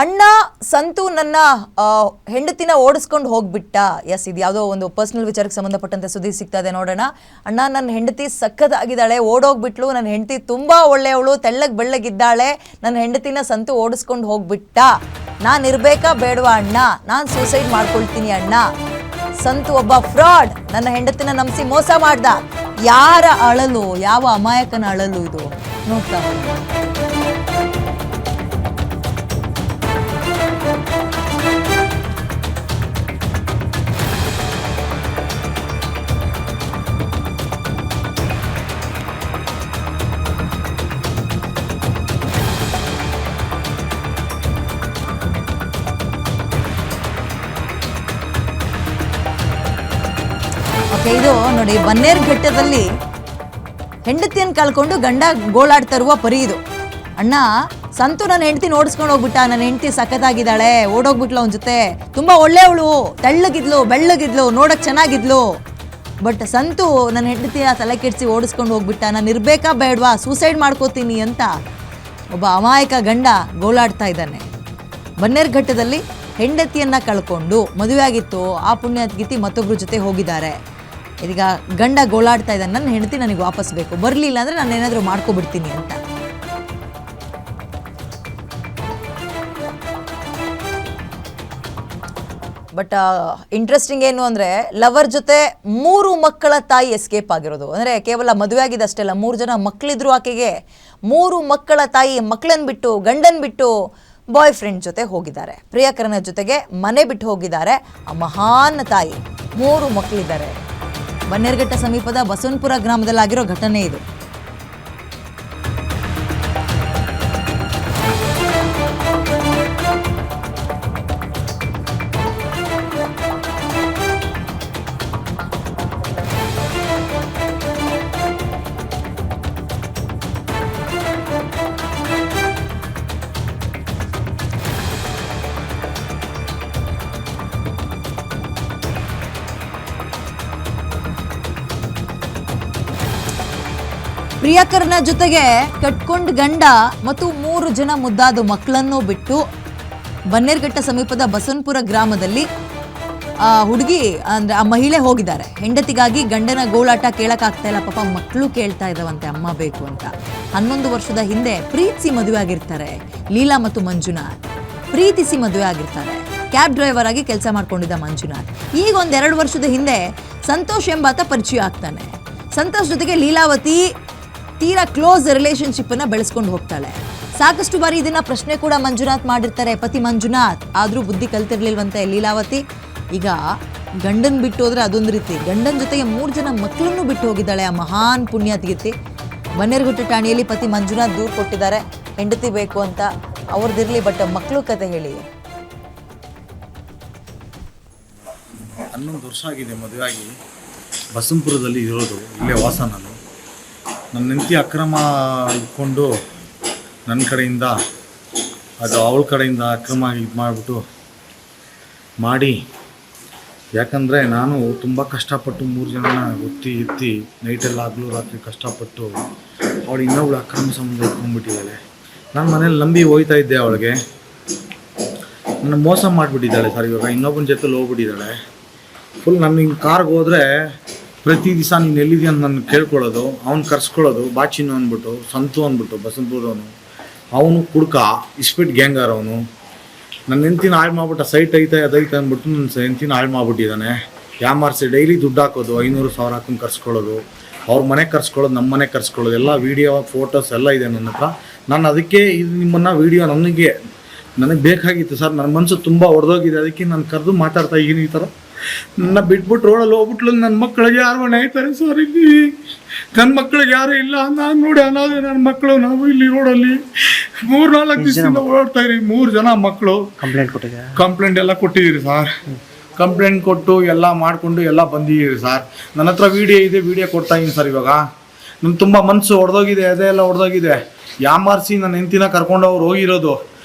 ಅಣ್ಣ ಸಂತು ನನ್ನ ಹೆಂಡತಿನ ಓಡಿಸ್ಕೊಂಡು ಹೋಗ್ಬಿಟ್ಟ. ಎಸ್, ಇದು ಯಾವುದೋ ಒಂದು ಪರ್ಸನಲ್ ವಿಚಾರಕ್ಕೆ ಸಂಬಂಧಪಟ್ಟಂತೆ ಸುದ್ದಿ ಸಿಗ್ತಾ ಇದೆ, ನೋಡೋಣ. ಅಣ್ಣ, ನನ್ನ ಹೆಂಡತಿ ಸಖತ್ತಾಗಿದ್ದಾಳೆ, ಓಡೋಗ್ಬಿಟ್ಲು. ನನ್ನ ಹೆಂಡತಿ ತುಂಬಾ ಒಳ್ಳೆಯವಳು, ತೆಳ್ಳಗೆ ಬೆಳ್ಳಗಿದ್ದಾಳೆ. ನನ್ನ ಹೆಂಡತಿನ ಸಂತು ಓಡಿಸ್ಕೊಂಡು ಹೋಗ್ಬಿಟ್ಟ. ನಾನು ಇರ್ಬೇಕಾ ಬೇಡವಾ ಅಣ್ಣ? ನಾನು ಸೂಸೈಡ್ ಮಾಡ್ಕೊಳ್ತೀನಿ ಅಣ್ಣ. ಸಂತು ಒಬ್ಬ ಫ್ರಾಡ್, ನನ್ನ ಹೆಂಡತಿನ ನಂಬಿಸಿ ಮೋಸ ಮಾಡ್ದ. ಯಾರ ಅಳಲು, ಯಾವ ಅಮಾಯಕನ ಅಳಲು ಇದು ನೋಡ್ತಾ ಇದು ನೋಡಿ, ಬನ್ನೇರುಘಟ್ಟದಲ್ಲಿ ಹೆಂಡತಿಯನ್ನು ಕಳ್ಕೊಂಡು ಗಂಡ ಗೋಳಾಡ್ತಾ ಇರುವ ಪರಿ ಇದು. ಅಣ್ಣ, ಸಂತು ನನ್ನ ಹೆಂಡತಿ ಓಡಿಸ್ಕೊಂಡು ಹೋಗ್ಬಿಟ್ಟ. ನನ್ನ ಹೆಂಡತಿ ಸಖತ್ತಾಗಿದ್ದಾಳೆ, ಓಡೋಗ್ಬಿಟ್ಲು ಅವನ ಜೊತೆ. ತುಂಬಾ ಒಳ್ಳೆಯವಳು, ತೆಳ್ಳಗಿದ್ಲು, ಬೆಳ್ಳಗಿದ್ಲು, ನೋಡಕ್ ಚೆನ್ನಾಗಿದ್ಲು. ಬಟ್ ಸಂತು ನನ್ನ ಹೆಂಡತಿಯ ತಲೆ ಕೆಡಿಸಿ ಓಡಿಸ್ಕೊಂಡು ಹೋಗ್ಬಿಟ್ಟ. ನಾನು ಇರ್ಬೇಕಾ ಬೇಡವಾ, ಸೂಸೈಡ್ ಮಾಡ್ಕೋತೀನಿ ಅಂತ ಒಬ್ಬ ಅಮಾಯಕ ಗಂಡ ಗೋಳಾಡ್ತಾ ಇದ್ದಾನೆ. ಬನ್ನೇರುಘಟ್ಟದಲ್ಲಿ ಹೆಂಡತಿಯನ್ನ ಕಳ್ಕೊಂಡು ಮದುವೆ ಆಗಿತ್ತು, ಆ ಪುಣ್ಯಗೀತಿ ಮತ್ತೊಬ್ರ ಜೊತೆ ಹೋಗಿದ್ದಾರೆ. ಇದೀಗ ಗಂಡ ಗೋಳಾಡ್ತಾ ಇದ್ದಾನೆ, ನನ್ನ ಹೆಂಡತಿ ನನಗೆ ವಾಪಸ್ ಬೇಕು, ಬರಲಿಲ್ಲ ಅಂದರೆ ನಾನು ಏನಾದರೂ ಮಾಡ್ಕೊಬಿಡ್ತೀನಿ ಅಂತ. ಬಟ್ ಇಂಟ್ರೆಸ್ಟಿಂಗ್ ಏನು ಅಂದರೆ, ಲವರ್ ಜೊತೆ 3 ಮಕ್ಕಳ ತಾಯಿ ಎಸ್ಕೇಪ್ ಆಗಿರೋದು. ಅಂದರೆ ಕೇವಲ ಮದುವೆ ಆಗಿದ್ದಷ್ಟೇ ಅಲ್ಲ, 3 ಜನ ಮಕ್ಕಳಿದ್ರು ಆಕೆಗೆ. 3 ಮಕ್ಕಳ ತಾಯಿ ಮಕ್ಕಳನ್ನು ಬಿಟ್ಟು, ಗಂಡನ್ ಬಿಟ್ಟು ಬಾಯ್ ಫ್ರೆಂಡ್ ಜೊತೆ ಹೋಗಿದ್ದಾರೆ. ಪ್ರಿಯಕರನ ಜೊತೆಗೆ ಮನೆ ಬಿಟ್ಟು ಹೋಗಿದ್ದಾರೆ. ಆ ಮಹಾನ್ ತಾಯಿ, 3 ಮಕ್ಕಳಿದ್ದಾರೆ. ಬನ್ನೇರುಘಟ್ಟ ಸಮೀಪದ ಬಸವನಪುರ ಗ್ರಾಮದಲ್ಲಾಗಿರೋ ಘಟನೆ ಇದು. ಪ್ರಿಯಕರನ ಜೊತೆಗೆ ಕಟ್ಕೊಂಡ ಗಂಡ ಮತ್ತು 3 ಜನ ಮುದ್ದಾದ ಮಕ್ಕಳನ್ನು ಬಿಟ್ಟು ಬನ್ನೇರುಘಟ್ಟ ಸಮೀಪದ ಬಸವನಪುರ ಗ್ರಾಮದಲ್ಲಿ ಹುಡುಗಿ ಅಂದರೆ ಆ ಮಹಿಳೆ ಹೋಗಿದ್ದಾರೆ. ಹೆಂಡತಿಗಾಗಿ ಗಂಡನ ಗೋಳಾಟ ಕೇಳಕ್ಕಾಗ್ತಾ ಇಲ್ಲ, ಪಾಪ ಮಕ್ಕಳು ಕೇಳ್ತಾ ಇದ್ದಾವಂತೆ ಅಮ್ಮ ಬೇಕು ಅಂತ. 11 ವರ್ಷದ ಹಿಂದೆ ಪ್ರೀತಿಸಿ ಮದುವೆ ಆಗಿರ್ತಾರೆ ಲೀಲಾ ಮತ್ತು ಮಂಜುನಾಥ್. ಪ್ರೀತಿಸಿ ಮದುವೆ ಆಗಿರ್ತಾರೆ. ಕ್ಯಾಬ್ ಡ್ರೈವರ್ ಆಗಿ ಕೆಲಸ ಮಾಡ್ಕೊಂಡಿದ್ದ ಮಂಜುನಾಥ್ ಈಗ 1-2 ವರ್ಷದ ಹಿಂದೆ ಸಂತೋಷ್ ಎಂಬಾತ ಪರಿಚಯ ಆಗ್ತಾನೆ. ಸಂತೋಷ್ ಜೊತೆಗೆ ಲೀಲಾವತಿ ತೀರಾ ಕ್ಲೋಸ್ ರಿಲೇಶನ್ಶಿಪ್ಪನ್ನು ಬೆಳೆಸ್ಕೊಂಡು ಹೋಗ್ತಾಳೆ. ಸಾಕಷ್ಟು ಬಾರಿ ಇದನ್ನ ಪ್ರಶ್ನೆ ಕೂಡ ಮಂಜುನಾಥ್ ಮಾಡಿರ್ತಾರೆ, ಪತಿ ಮಂಜುನಾಥ್. ಆದರೂ ಬುದ್ಧಿ ಕಲ್ತಿರ್ಲಿಲ್ವಂತೆ ಲೀಲಾವತಿ. ಈಗ ಗಂಡನ್ ಬಿಟ್ಟು ಹೋದ್ರೆ ಅದೊಂದು ರೀತಿ, ಗಂಡನ ಜೊತೆಗೆ 3 ಜನ ಮಕ್ಕಳನ್ನು ಬಿಟ್ಟು ಹೋಗಿದ್ದಾಳೆ ಆ ಮಹಾನ್ ಪುಣ್ಯಾತ್ಗೀತಿ. ಬನ್ನೇರುಘಟ್ಟ ಠಾಣೆಯಲ್ಲಿ ಪತಿ ಮಂಜುನಾಥ್ ದೂರು ಕೊಟ್ಟಿದ್ದಾರೆ, ಹೆಂಡತಿ ಬೇಕು ಅಂತ. ಅವ್ರದ್ದಿರಲಿ, ಬಟ್ ಮಕ್ಕಳು ಕತೆ ಹೇಳಿ. 11 ವರ್ಷ ಆಗಿದೆ ಮದುವೆ ಆಗಿ, ಬಸವನಪುರದಲ್ಲಿ ಇರೋದು, ಇಲ್ಲೇ ವಾಸ. ನನ್ನ ಹೆಂಡತಿ ಅಕ್ರಮ ಇಟ್ಕೊಂಡು ನನ್ನ ಕಡೆಯಿಂದ ಅದು ಅವಳ ಕಡೆಯಿಂದ ಅಕ್ರಮ ಇದು ಮಾಡಿಬಿಟ್ಟು ಮಾಡಿ. ಯಾಕಂದರೆ ನಾನು ತುಂಬ ಕಷ್ಟಪಟ್ಟು 3 ಜನನ ಒತ್ತಿ ಎತ್ತಿ ನೈಟೆಲ್ಲ ಹಗಲು ರಾತ್ರಿ ಕಷ್ಟಪಟ್ಟು ಅವಳು ಇನ್ನೊಬ್ಳು ಅಕ್ರಮ ಸಂಬಂಧ ಇಟ್ಕೊಂಡ್ಬಿಟ್ಟಿದ್ದಾಳೆ. ನಾನು ಮನೇಲಿ ನಂಬಿ ಹೋಗ್ತಾ ಇದ್ದೆ, ಅವಳಿಗೆ ನನ್ನ ಮೋಸ ಮಾಡಿಬಿಟ್ಟಿದ್ದಾಳೆ ಸರ್. ಇವಾಗ ಇನ್ನೊಬ್ಬನ ಜೊತೆಲಿ ಹೋಗ್ಬಿಟ್ಟಿದ್ದಾಳೆ. ಫುಲ್ ನಾನು ಹಿಂಗೆ ಕಾರ್ಗೆ ಹೋದರೆ ಪ್ರತಿ ದಿವಸ ನೀನು ಎಲ್ಲಿದೆಯಾ ಅಂತ ನನ್ನ ಕೇಳ್ಕೊಳ್ಳೋದು, ಅವ್ನು ಕರ್ಸ್ಕೊಳ್ಳೋದು. ಬಾಚಿನು ಅಂದ್ಬಿಟ್ಟು, ಸಂತು ಅಂದ್ಬಿಟ್ಟು ಬಸವನಪುರದವನು, ಅವನು ಕುಡ್ಕ ಇಸ್ಪಿಟ್ ಗ್ಯಾಂಗರ್. ಅವನು ನನ್ನ ಹೆಂಡ್ತಿನ ಹಾಳು ಮಾಡ್ಬಿಟ್ಟ. ಸೈಟ್ ಐತೆ ಅದೈತೆ ಅಂದ್ಬಿಟ್ಟು ನನ್ನ ಹೆಂಡ್ತಿನ ಹಾಳು ಮಾಡ್ಬಿಟ್ಟಿದ್ದಾನೆ. ಯಾಮಾರಿಸಿ ಡೈಲಿ ದುಡ್ಡು ಹಾಕೋದು, 500,000 ಹಾಕೊಂಡು ಕರ್ಸ್ಕೊಳ್ಳೋದು, ಅವ್ರ ಮನೆಗೆ ಕರ್ಸ್ಕೊಳ್ಳೋದು, ನಮ್ಮ ಮನೆಗೆ ಕರ್ಸ್ಕೊಳ್ಳೋದು, ಎಲ್ಲ ವೀಡಿಯೋ ಫೋಟೋಸ್ ಎಲ್ಲ ಇದೆ ನನ್ನ ಹತ್ರ. ನಾನು ಅದಕ್ಕೆ ಇದು ನಿಮ್ಮನ್ನು ವೀಡಿಯೋ ನನಗೆ ಬೇಕಾಗಿತ್ತು ಸರ್. ನನ್ನ ಮನಸ್ಸು ತುಂಬ ಹೊಡೆದೋಗಿದೆ, ಅದಕ್ಕೆ ನಾನು ಕರೆದು ಮಾತಾಡ್ತಾ ಇದ್ದೀನಿ. ಈ ಥರ ನನ್ನ ಬಿಟ್ಬಿಟ್ಟು ರೋಡಲ್ಲಿ ಹೋಗ್ಬಿಟ್ಲು. ನನ್ನ ಮಕ್ಕಳಿಗೆ ಯಾರು ಮನೆ ಆಯ್ತಾರೆ ಸರ್ ಇಲ್ಲಿ? ನನ್ನ ಮಕ್ಕಳಿಗೆ ಯಾರು ಇಲ್ಲ. ನಾನು ನೋಡಿ ಅನಾದೆ ನನ್ನ ಮಕ್ಕಳು. ನಾವು ಇಲ್ಲಿ ರೋಡಲ್ಲಿ 3-4 ದಿವಸದಿಂದ ಓಡಾಡ್ತಾ ಇದ್ದೀವಿ. 3 ಜನ ಮಕ್ಕಳು ಕಂಪ್ಲೇಂಟ್ ಎಲ್ಲ ಕೊಟ್ಟಿದ್ದೀರಿ ಸರ್. ಕಂಪ್ಲೇಂಟ್ ಕೊಟ್ಟು ಎಲ್ಲ ಮಾಡಿಕೊಂಡು ಎಲ್ಲ ಬಂದಿದ್ದೀರಿ ಸರ್. ನನ್ನ ಹತ್ರ ವೀಡಿಯೋ ಇದೆ, ವೀಡಿಯೋ ಕೊಡ್ತಾ ಇದ್ದೀನಿ ಸರ್. ಇವಾಗ ನನ್ನ ತುಂಬ ಮನಸ್ಸು ಹೊಡೆದೋಗಿದೆ, ಅದೆಲ್ಲ ಹೊಡೆದೋಗಿದೆ. ಯಾಮಾರಿಸಿ ನನ್ನ ಹೆಂಡ್ತಿನ ಕರ್ಕೊಂಡವ್ರು ಹೋಗಿರೋದು.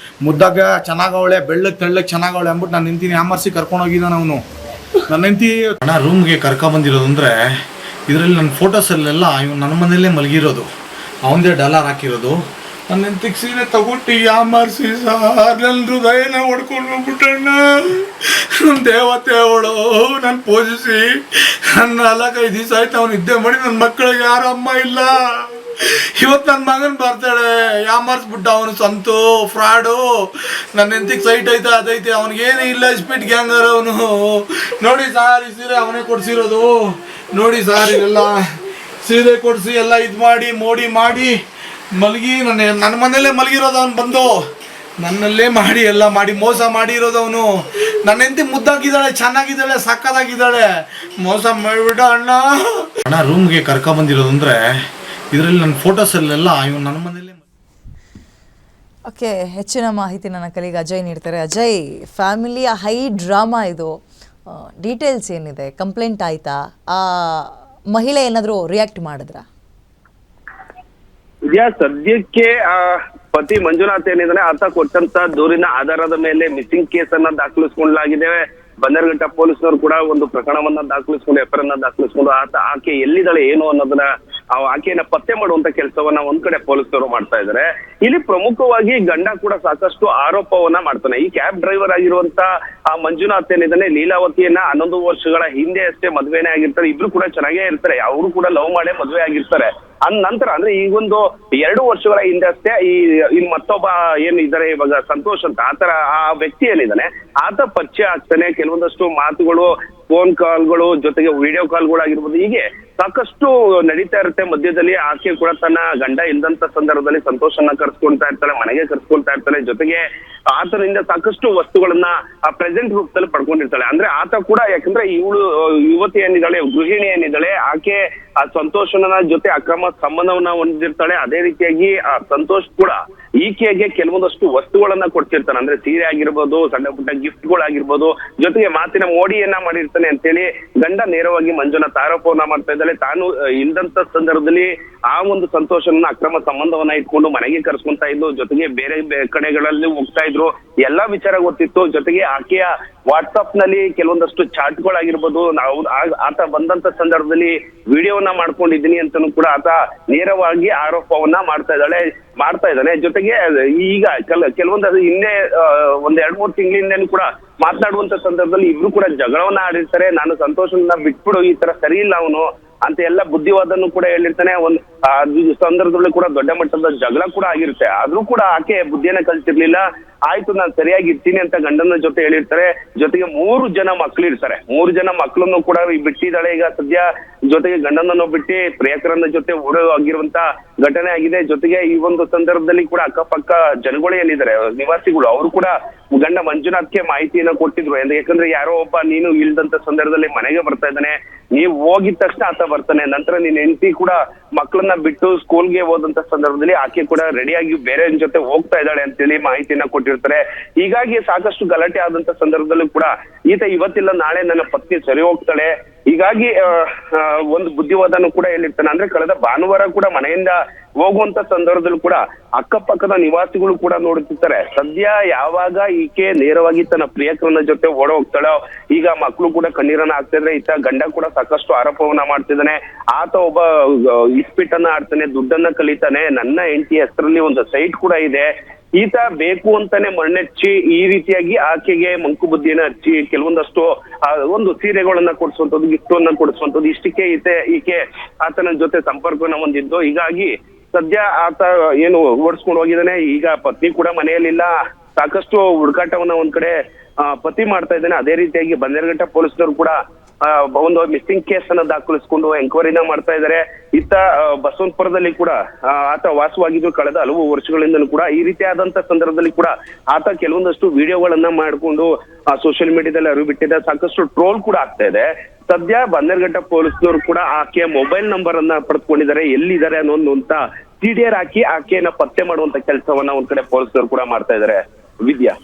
ಮುದ್ದಾಗ ಚೆನ್ನಾಗವಳೆ, ಬೆಳ್ಳಗೆ ತೆಳ್ಳಗೆ ಚೆನ್ನಾಗವಳೆ ಅಂದ್ಬಿಟ್ಟು ನನ್ನ ಹೆಂಡ್ತಿನ ಯಾಮಾರಿಸಿ ಕರ್ಕೊಂಡೋಗಿದ್ದಾನೆ ಅವನು. ನನ್ನ ಹೆಂಡತಿ ಅಣ್ಣ ರೂಮ್ಗೆ ಕರ್ಕೊಂಬಂದಿರೋದು ಅಂದರೆ ಇದರಲ್ಲಿ ನನ್ನ ಫೋಟೋಸಲ್ಲೆಲ್ಲ ಇವನು ನನ್ನ ಮನೆಯಲ್ಲೇ ಮಲಗಿರೋದು, ಅವನದೇ ಡಾಲರ್ ಹಾಕಿರೋದು, ನನ್ನ ಹೆಂಡತಿಗೆ ಸೀರೆ ತಗೊಟ್ಟು ಯಾಮಾರಿಸಿ ಸಾರ್ ನನ್ನ ಹೃದಯನ ಹೊಡ್ಕೊಂಡು ಬಿಟ್ಟಣ್ಣ. ನನ್ನ ದೇವತೆ ಅವಳು ನನ್ನ ಪೂಜಿಸಿ ನನ್ನ 4-5 ದಿವಸ ಆಯ್ತು ಅವ್ನು ನಿದ್ದೆ ಮಾಡಿ. ನನ್ನ ಮಕ್ಕಳಿಗೆ ಯಾರು ಅಮ್ಮ ಇಲ್ಲ. ಇವತ್ತು ನನ್ನ ಮಗನ ಬರ್ತಾಳೆ ಯಾಮಾರಿಸ್ಬಿಟ್ಟ ಅವನು ಸಂತು ಫ್ರಾಡು. ನನ್ನ ಹೆಂಡತಿಗೆ ಸೈಟ್ ಐತೆ ಅದೈತೆ, ಅವ್ನಿಗೇನು ಇಲ್ಲ ಸ್ಪೀಡ್ ಗ್ಯಾಂಗರ್ ಅವನು. ನೋಡಿ ಸಾರ್ ಈ ಸೀರೆ ಅವನೇ ಕೊಡ್ಸಿರೋದು. ನೋಡಿ ಸಾರ್ ಇದೆಲ್ಲ ಸೀರೆ ಕೊಡಿಸಿ ಎಲ್ಲ ಇದು ಮಾಡಿ ಮೋಡಿ ಮಾಡಿ ಮಲಗಿ ನನ್ನ ಮನೆಯಲ್ಲೇ ಮಲಗಿರೋದು ಅವ್ನು ಬಂದು. ನನ್ನಲ್ಲೇ ಮಾಡಿ ಎಲ್ಲ ಮಾಡಿ ಮೋಸ ಮಾಡಿರೋದು ಅವನು. ನನ್ನ ಹೆಂಡತಿ ಮುದ್ದಾಗಿದ್ದಾಳೆ, ಚೆನ್ನಾಗಿದ್ದಾಳೆ, ಸಕ್ಕದಾಗಿದ್ದಾಳೆ. ಮೋಸ ಮಾಡಿಬಿಟ್ಟ ಅಣ್ಣ. ರೂಮ್ಗೆ ಕರ್ಕೊಂಬಂದಿರೋದು ಅಂದರೆ ಇದರಲ್ಲಿ ನನ್ನ ಫೋಟೋಸಲ್ಲೆಲ್ಲ ಇವನು ನನ್ನ ಮನೆಯಲ್ಲೇ. ಓಕೆ, ಹೆಚ್ಚಿನ ಮಾಹಿತಿ ನನ್ನ ಕಲಿಗೆ ಅಜಯ್ ನೀಡ್ತಾರೆ. ಅಜಯ್, ಫ್ಯಾಮಿಲಿಯ ಹೈ ಡ್ರಾಮಾ ಇದು. ಡೀಟೇಲ್ಸ್ ಏನಿದೆ? ಕಂಪ್ಲೇಂಟ್ ಆಯ್ತಾ? ಆ ಮಹಿಳೆ ಏನಾದರೂ ರಿಯಾಕ್ಟ್ ಮಾಡಿದ್ರಾ? ಇದೆಯಾ ಸದ್ಯಕ್ಕೆ ಪತಿ ಮಂಜುನಾಥ್ ಏನಿದಾನೆ ಆತ ಕೊಟ್ಟಂತ ದೂರಿನ ಆಧಾರದ ಮೇಲೆ ಮಿಸ್ಸಿಂಗ್ ಕೇಸ್ ಅನ್ನ ದಾಖಲಿಸಿಕೊಳ್ಳಲಾಗಿದೆ. ಬನ್ನೇರುಘಟ್ಟ ಪೊಲೀಸರು ಕೂಡ ಒಂದು ಪ್ರಕರಣವನ್ನ ದಾಖಲಿಸಿಕೊಂಡು ಎಫ್ಐಆರ್ ಅನ್ನ ದಾಖಲಿಸಿಕೊಂಡು ಆಕೆ ಎಲ್ಲಿದ್ದಾಳೆ ಏನು ಅನ್ನೋದನ್ನ ಆಕೆಯನ್ನ ಪತ್ತೆ ಮಾಡುವಂತ ಕೆಲಸವನ್ನ ಒಂದ್ ಕಡೆ ಪೊಲೀಸರು ಮಾಡ್ತಾ ಇದ್ದಾರೆ. ಇಲ್ಲಿ ಪ್ರಮುಖವಾಗಿ ಗಂಡ ಕೂಡ ಸಾಕಷ್ಟು ಆರೋಪವನ್ನ ಮಾಡ್ತಾನೆ. ಈ ಕ್ಯಾಬ್ ಡ್ರೈವರ್ ಆಗಿರುವಂತ ಆ ಮಂಜುನಾಥ್ ಏನಿದ್ದಾನೆ ಲೀಲಾವತಿಯನ್ನ 11 ವರ್ಷಗಳ ಹಿಂದೆ ಅಷ್ಟೇ ಮದ್ವೆನೇ ಆಗಿರ್ತಾರೆ. ಇಬ್ರು ಕೂಡ ಚೆನ್ನಾಗೇ ಇರ್ತಾರೆ. ಅವರು ಕೂಡ ಲವ್ ಮಾಡೇ ಮದ್ವೆ ಆಗಿರ್ತಾರೆ. ನಂತರ ಅಂದ್ರೆ ಈಗೊಂದು 2 ವರ್ಷಗಳ ಹಿಂದೆ ಅಷ್ಟೇ ಈ ಮತ್ತೊಬ್ಬ ಏನು ಇದ್ದಾರೆ ಇವಾಗ ಸಂತೋಷ್ ಅಂತ ಆತರ ಆ ವ್ಯಕ್ತಿ ಏನಿದ್ದಾನೆ ಆತ ಪರಿಚಯ ಆಗ್ತಾನೆ. ಕೆಲವೊಂದಷ್ಟು ಮಾತುಗಳು, ಫೋನ್ ಕಾಲ್ಗಳು, ಜೊತೆಗೆ ವಿಡಿಯೋ ಕಾಲ್ಗಳು ಆಗಿರ್ಬೋದು, ಹೀಗೆ ಸಾಕಷ್ಟು ನಡೀತಾ ಇರುತ್ತೆ. ಮಧ್ಯದಲ್ಲಿ ಆಕೆ ಕೂಡ ತನ್ನ ಗಂಡ ಇಲ್ದಂತ ಸಂದರ್ಭದಲ್ಲಿ ಸಂತೋಷನ್ನ ಕರ್ಸ್ಕೊಳ್ತಾ ಇರ್ತಾಳೆ, ಮನೆಗೆ ಕರ್ಸ್ಕೊಳ್ತಾ ಇರ್ತಾಳೆ. ಜೊತೆಗೆ ಆತನಿಂದ ಸಾಕಷ್ಟು ವಸ್ತುಗಳನ್ನ ಪ್ರೆಸೆಂಟ್ ರೂಪದಲ್ಲಿ ಪಡ್ಕೊಂಡಿರ್ತಾಳೆ. ಅಂದ್ರೆ ಆತ ಕೂಡ, ಯಾಕಂದ್ರೆ ಇವಳು ಯುವತಿ ಏನಿದ್ದಾಳೆ, ಗೃಹಿಣಿ ಏನಿದ್ದಾಳೆ, ಆಕೆ ಆ ಸಂತೋಷನ ಜೊತೆ ಅಕ್ರಮ ಸಂಬಂಧವನ್ನ ಹೊಂದಿರ್ತಾಳೆ. ಅದೇ ರೀತಿಯಾಗಿ ಆ ಸಂತೋಷ್ ಕೂಡ ಈಕೆಗೆ ಕೆಲವೊಂದಷ್ಟು ವಸ್ತುಗಳನ್ನ ಕೊಡ್ತಿರ್ತಾನೆ. ಅಂದ್ರೆ ಸೀರೆ ಆಗಿರ್ಬೋದು, ಸಣ್ಣ ಪುಟ್ಟ ಗಿಫ್ಟ್ಗಳಾಗಿರ್ಬೋದು, ಜೊತೆಗೆ ಮಾತಿನ ಮೋಡಿಯನ್ನ ಮಾಡಿರ್ತಾನೆ ಅಂತೇಳಿ ಗಂಡ ನೇರವಾಗಿ ಮಂಜುನಾಥ್ ಆರೋಪವನ್ನ ಮಾಡ್ತಾ ಇದ್ದಾಳೆ. ತಾನು ಇಲ್ದಂತ ಸಂದರ್ಭದಲ್ಲಿ ಆ ಒಂದು ಸಂತೋಷನ ಅಕ್ರಮ ಸಂಬಂಧವನ್ನ ಇಟ್ಕೊಂಡು ಮನೆಗೆ ಕರ್ಸ್ಕೊಂತಾ ಇದ್ದು, ಜೊತೆಗೆ ಬೇರೆ ಕಡೆಗಳಲ್ಲಿ ಹೋಗ್ತಾ ಇದ್ರು. ಎಲ್ಲಾ ವಿಚಾರ ಗೊತ್ತಿತ್ತು. ಜೊತೆಗೆ ಆಕೆಯ ವಾಟ್ಸ್ಆಪ್ ನಲ್ಲಿ ಕೆಲವೊಂದಷ್ಟು ಚಾಟ್ಗಳಾಗಿರ್ಬೋದು, ಆತ ಬಂದಂತ ಸಂದರ್ಭದಲ್ಲಿ ವಿಡಿಯೋವನ್ನ ಮಾಡ್ಕೊಂಡಿದ್ದೀನಿ ಅಂತಾನು ಕೂಡ ಆತ ನೇರವಾಗಿ ಆರೋಪವನ್ನ ಮಾಡ್ತಾ ಇದ್ದಾನೆ. ಜೊತೆಗೆ ಈಗ ಕೆಲವೊಂದು ಹಿಂದೆ ಒಂದ್ 2-3 ತಿಂಗಳಿಂದ ಕೂಡ ಮಾತನಾಡುವಂತ ಸಂದರ್ಭದಲ್ಲಿ ಇಬ್ರು ಕೂಡ ಜಗಳವನ್ನ ಆಡಿರ್ತಾರೆ. ನಾನು ಸಂತೋಷನ ಬಿಟ್ಬಿಡು, ಈ ತರ ಸರಿ ಇಲ್ಲ ಅವನು ಅಂತ ಎಲ್ಲ ಬುದ್ಧಿವಾದನ್ನು ಕೂಡ ಹೇಳಿರ್ತಾನೆ. ಒಂದು ಸಂದರ್ಭದಲ್ಲಿ ಕೂಡ ದೊಡ್ಡ ಮಟ್ಟದ ಜಗಳ ಕೂಡ ಆಗಿರುತ್ತೆ. ಆದ್ರೂ ಕೂಡ ಆಕೆ ಬುದ್ಧಿಯನ್ನ ಕಲ್ತಿರ್ಲಿಲ್ಲ. ಆಯ್ತು ನಾನು ಸರಿಯಾಗಿ ಇರ್ತೀನಿ ಅಂತ ಗಂಡನ ಜೊತೆ ಹೇಳಿರ್ತಾರೆ. ಜೊತೆಗೆ 3 ಜನ ಮಕ್ಳು ಇರ್ತಾರೆ. 3 ಜನ ಮಕ್ಕಳನ್ನು ಕೂಡ ಬಿಟ್ಟಿದ್ದಾಳೆ ಈಗ ಸದ್ಯ. ಜೊತೆಗೆ ಗಂಡನನ್ನು ಬಿಟ್ಟು ಪ್ರಿಯಕರನ ಜೊತೆ ಆಗಿರುವಂತ ಘಟನೆ ಆಗಿದೆ. ಜೊತೆಗೆ ಈ ಒಂದು ಸಂದರ್ಭದಲ್ಲಿ ಕೂಡ ಅಕ್ಕಪಕ್ಕ ಜನಗಳು ಏನಿದ್ದಾರೆ ನಿವಾಸಿಗಳು, ಅವರು ಕೂಡ ಗಂಡ ಮಂಜುನಾಥ್ಗೆ ಮಾಹಿತಿಯನ್ನ ಕೊಟ್ಟಿದ್ರು. ಯಾಕಂದ್ರೆ ಯಾರೋ ಒಬ್ಬ ನೀನು ಇಲ್ದಂತ ಸಂದರ್ಭದಲ್ಲಿ ಮನೆಗೆ ಬರ್ತಾ ಇದ್ದಾನೆ, ನೀವು ಹೋಗಿದ ತಕ್ಷಣ ಆತ ಬರ್ತಾನೆ. ನಂತರ ನಿನ್ನ ಹೆಂಡತಿ ಕೂಡ ಮಕ್ಕಳನ್ನ ಬಿಟ್ಟು ಸ್ಕೂಲ್ಗೆ ಹೋದಂತ ಸಂದರ್ಭದಲ್ಲಿ ಆಕೆ ಕೂಡ ರೆಡಿಯಾಗಿ ಬೇರೆ ಜೊತೆ ಹೋಗ್ತಾ ಇದ್ದಾಳೆ ಅಂತೇಳಿ ಮಾಹಿತಿಯನ್ನ ಕೊಟ್ಟಿರ್ತಾರೆ. ಹೀಗಾಗಿ ಸಾಕಷ್ಟು ಗಲಾಟೆ ಆದಂತ ಸಂದರ್ಭದಲ್ಲೂ ಕೂಡ ಈತ ಇವತ್ತಿಲ್ಲ ನಾಳೆ ನನ್ನ ಪತ್ನಿ ಸರಿ ಹೋಗ್ತಾಳೆ, ಹೀಗಾಗಿ ಒಂದು ಬುದ್ಧಿವಾದನು ಕೂಡ ಹೇಳಿರ್ತಾನೆ. ಅಂದ್ರೆ ಕಳೆದ ಭಾನುವಾರ ಕೂಡ ಮನೆಯಿಂದ ಹೋಗುವಂತ ಸಂದರ್ಭದಲ್ಲೂ ಕೂಡ ಅಕ್ಕಪಕ್ಕದ ನಿವಾಸಿಗಳು ಕೂಡ ನೋಡುತ್ತಿರ್ತಾರೆ. ಸದ್ಯ ಯಾವಾಗ ಈಕೆ ನೇರವಾಗಿ ತನ್ನ ಪ್ರಿಯಕರನ ಜೊತೆ ಓಡ ಹೋಗ್ತಾಳೋ, ಈಗ ಮಕ್ಕಳು ಕೂಡ ಕಣ್ಣೀರನ್ನ ಹಾಕ್ತಿದ್ರೆ, ಈತ ಗಂಡ ಕೂಡ ಸಾಕಷ್ಟು ಆರೋಪವನ್ನ ಮಾಡ್ತಿದ್ದಾನೆ. ಆತ ಒಬ್ಬ ಇಸ್ಪಿಟನ್ನ ಆಡ್ತಾನೆ, ದುಡ್ಡನ್ನ ಕಲಿತಾನೆ, ನನ್ನ ಹೆಂಡತಿ ಹೆಸರಲ್ಲಿ ಒಂದು ಸೈಟ್ ಕೂಡ ಇದೆ. ಈತ ಬೇಕು ಅಂತಾನೆ ಮಣ್ಣೆಚ್ಚಿ ಈ ರೀತಿಯಾಗಿ ಆಕೆಗೆ ಮಂಕು ಬುದ್ಧಿಯನ್ನ ಹಚ್ಚಿ ಕೆಲವೊಂದಷ್ಟು ಒಂದು ಸೀರೆಗಳನ್ನ ಕೊಡಿಸುವಂಥದ್ದು, ಗಿಫ್ಟ್ ಅನ್ನ ಕೊಡಿಸುವಂಥದ್ದು, ಇಷ್ಟಕ್ಕೆ ಈಕೆ ಆತನ ಜೊತೆ ಸಂಪರ್ಕವನ್ನ ಹೊಂದಿದ್ದು. ಹೀಗಾಗಿ ಸದ್ಯ ಆತ ಏನು ಓಡಿಸ್ಕೊಂಡು ಹೋಗಿದ್ದಾನೆ. ಈಗ ಪತ್ನಿ ಕೂಡ ಮನೆಯಲ್ಲಿಲ್ಲ. ಸಾಕಷ್ಟು ಹುಡುಕಾಟವನ್ನ ಒಂದ್ ಕಡೆ ಪತಿ ಮಾಡ್ತಾ ಇದ್ದಾನೆ. ಅದೇ ರೀತಿಯಾಗಿ ಬನ್ನೇರುಘಟ್ಟ ಪೊಲೀಸರು ಕೂಡ ಒಂದು ಮಿಸ್ಸಿಂಗ್ ಕೇಸ್ ಅನ್ನ ದಾಖಲಿಸಿಕೊಂಡು ಎಂಕ್ವೈರಿನ ಮಾಡ್ತಾ ಇದ್ದಾರೆ. ಇತ್ತ ಬಸವನಪುರದಲ್ಲಿ ಕೂಡ ಆತ ವಾಸವಾಗಿದ್ದು ಕಳೆದ ಹಲವು ವರ್ಷಗಳಿಂದಲೂ ಕೂಡ ಈ ರೀತಿಯಾದಂತ ಸಂದರ್ಭದಲ್ಲಿ ಕೂಡ ಆತ ಕೆಲವೊಂದಷ್ಟು ವಿಡಿಯೋಗಳನ್ನ ಮಾಡಿಕೊಂಡು ಸೋಷಿಯಲ್ ಮೀಡಿಯಾದಲ್ಲಿ ಅರಿವು ಬಿಟ್ಟಿದೆ. ಸಾಕಷ್ಟು ಟ್ರೋಲ್ ಕೂಡ ಆಗ್ತಾ ಇದೆ. ಸದ್ಯ ಬನ್ನೇರುಘಟ್ಟ ಪೊಲೀಸರು ಕೂಡ ಆಕೆಯ ಮೊಬೈಲ್ ನಂಬರ್ ಅನ್ನ ಪಡೆದುಕೊಂಡಿದ್ದಾರೆ. ಎಲ್ಲಿದ್ದಾರೆ ಅನ್ನೋದು ಅಂತ CDR ಹಾಕಿ ಆಕೆಯನ್ನ ಪತ್ತೆ ಮಾಡುವಂತ ಕೆಲಸವನ್ನ ಒಂದ್ ಕಡೆ ಪೊಲೀಸರು ಕೂಡ ಮಾಡ್ತಾ ಇದ್ದಾರೆ. ವಿದ್ಯಾ.